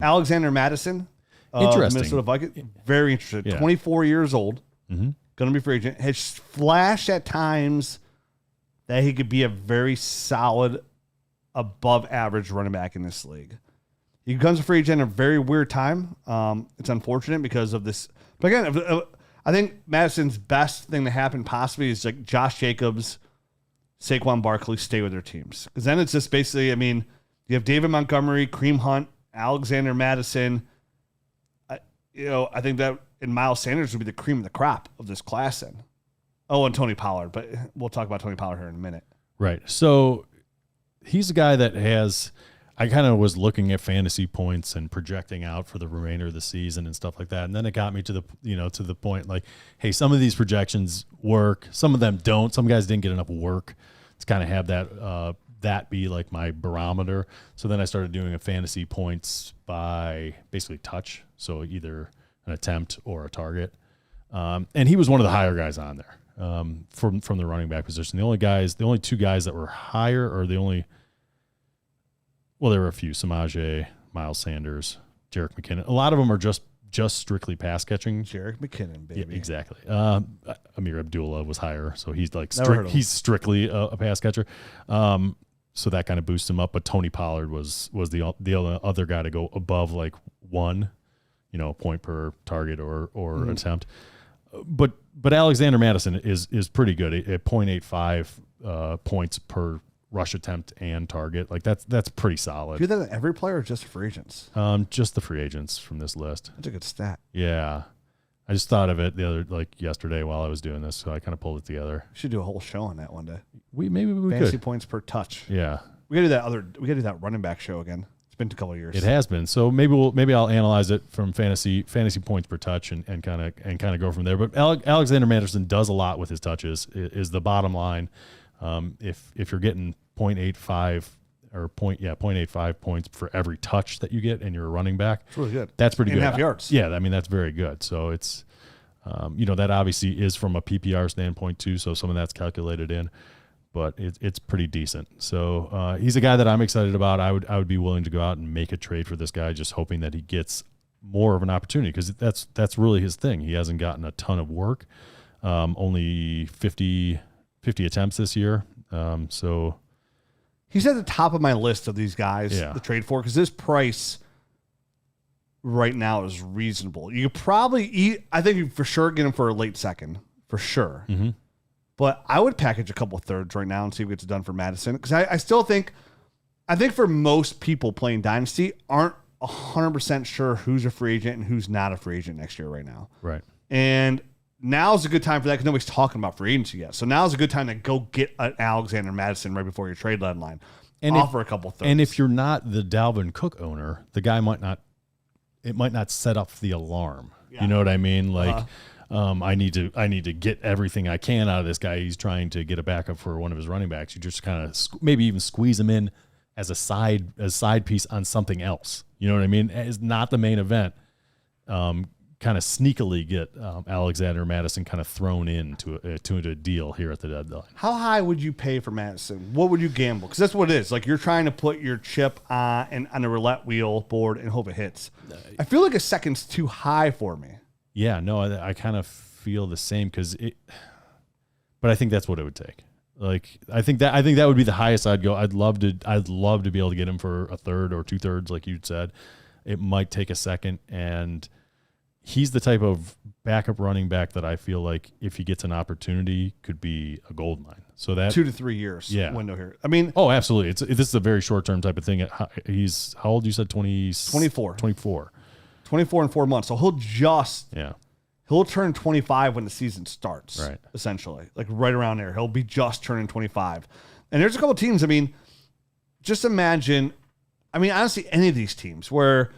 Alexander Mattison, Interesting. Minnesota Vikings, very interested. Yeah. 24 years old, Mm-hmm. going to be free agent. Has flashed at times that he could be a very solid, above average running back in this league. He becomes a free agent at a very weird time. It's unfortunate because of this. But again, I think Madison's best thing to happen possibly is like Josh Jacobs, Saquon Barkley stay with their teams. Because then it's just basically, I mean, you have David Montgomery, Kareem Hunt, Alexander Mattison. I think that and Miles Sanders would be the cream of the crop of this class then. Oh, and Tony Pollard. But we'll talk about Tony Pollard here in a minute. Right. So he's a guy that has – I kind of was looking at fantasy points and projecting out for the remainder of the season and stuff like that. And then it got me to the point like, hey, some of these projections work. Some of them don't. Some guys didn't get enough work to kind of have that be like my barometer. So then I started doing a fantasy points by basically touch. So either an attempt or a target. And he was one of the higher guys on there from the running back position. The only two guys that were higher or well, there were a few: Samaje, Miles Sanders, Jerick McKinnon. A lot of them are just strictly pass catching. Jerick McKinnon, baby. Yeah, exactly. Amir Abdullah was higher, so he's like he's strictly a pass catcher. So that kind of boosts him up. But Tony Pollard was the other guy to go above like 1, point per target or attempt. But Alexander Mattison is pretty good at 0.85 points per rush attempt and target. Like that's pretty solid. Do that in every player or just free agents? Just the free agents from this list. That's a good stat. Yeah. I just thought of it yesterday while I was doing this, so I kind of pulled it together. We should do a whole show on that one day. Maybe we Fantasy could. points per touch. Yeah. We gotta do that running back show again. It's been a couple of years. It has been. So maybe I'll analyze it from fantasy points per touch and kind of go from there. But Alexander Mattison does a lot with his touches is the bottom line. If you're getting 0.85 or 0.85 points for every touch that you get and you're a running back, it's really good. That's pretty good. 8.5 yards. Yeah, I mean that's very good. So it's that obviously is from a PPR standpoint too. So some of that's calculated in, but it's pretty decent. So he's a guy that I'm excited about. I would be willing to go out and make a trade for this guy, just hoping that he gets more of an opportunity because that's really his thing. He hasn't gotten a ton of work, only 50 attempts this year. So he's at the top of my list of these guys to trade for because his price right now is reasonable. You could probably I think you for sure get him for a late second, for sure. Mm-hmm. But I would package a couple of thirds right now and see what gets done for Mattison because I still think for most people playing Dynasty aren't 100% sure who's a free agent and who's not a free agent next year right now. Right. And now's a good time for that because nobody's talking about free agency yet. So now's a good time to go get an Alexander Mattison right before your trade deadline. And offer a couple thirds. And if you're not the Dalvin Cook owner, the guy might not set up the alarm. Yeah. You know what I mean? Like, I need to get everything I can out of this guy. He's trying to get a backup for one of his running backs. You just kind of maybe even squeeze him in as a side piece on something else. You know what I mean? It's not the main event. Kind of sneakily get Alexander Mattison kind of thrown into a deal here at the deadline. How high would you pay for Mattison? What would you gamble? Because that's what it is. Like you're trying to put your chip on a roulette wheel board and hope it hits. I feel like a second's too high for me. Yeah, no, I kind of feel the same but I think that's what it would take. Like I think that would be the highest I'd go. I'd love to be able to get him for a third or 2/3, like you'd said. It might take a second and. He's the type of backup running back that I feel like if he gets an opportunity could be a gold mine. So that 2 to 3 years window here. I mean, oh, absolutely. This is a very short term type of thing. He's how old? You said 24. 24 in 4 months. So he'll turn 25 when the season starts. Right. Essentially, like right around there. He'll be just turning 25. And there's a couple of teams. I mean, just imagine. I mean, honestly, any of these teams where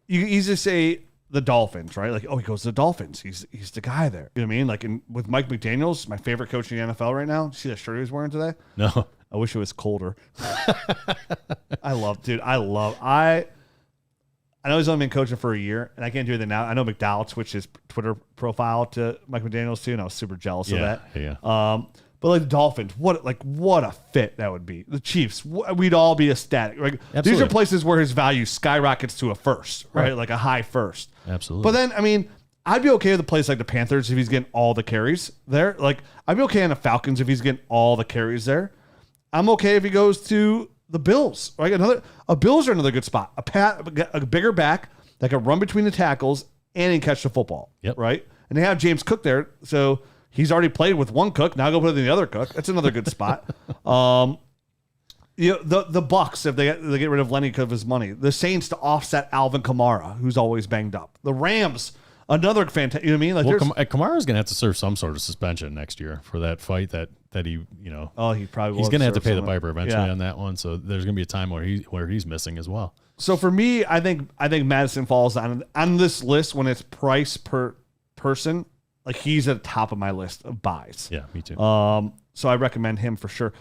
you easily say. The Dolphins, right? Like, oh, he goes to the Dolphins. He's the guy there. You know what I mean? Like with Mike McDaniels, my favorite coach in the NFL right now. See that shirt he was wearing today? No. I wish it was colder. I know he's only been coaching for a year, and I can't do anything now. I know McDowell switched his Twitter profile to Mike McDaniels too, and I was super jealous of that. Yeah. But like the Dolphins, what a fit that would be. The Chiefs, we'd all be ecstatic. Like these are places where his value skyrockets to a first, right? Like a high first. Absolutely. But then, I mean, I'd be okay with a place like the Panthers if he's getting all the carries there. Like I'd be okay on the Falcons if he's getting all the carries there. I'm okay if he goes to the Bills. Right? Bills are another good spot. A bigger back that can run between the tackles and he can catch the football. Yep. Right? And they have James Cook there, so he's already played with one Cook. Now go put it in the other Cook. That's another good spot. The Bucks, if they get rid of Lenny because of his money. The Saints to offset Alvin Kamara, who's always banged up. The Rams, another fantastic. You know what I mean? Like Kamara's going to have to serve some sort of suspension next year for that fight that he he probably he's going to have to pay the piper eventually on that one. So there's going to be a time where he's missing as well. So for me, I think Mattison falls on this list when it's price per person. Like he's at the top of my list of buys. Yeah, me too. So I recommend him for sure.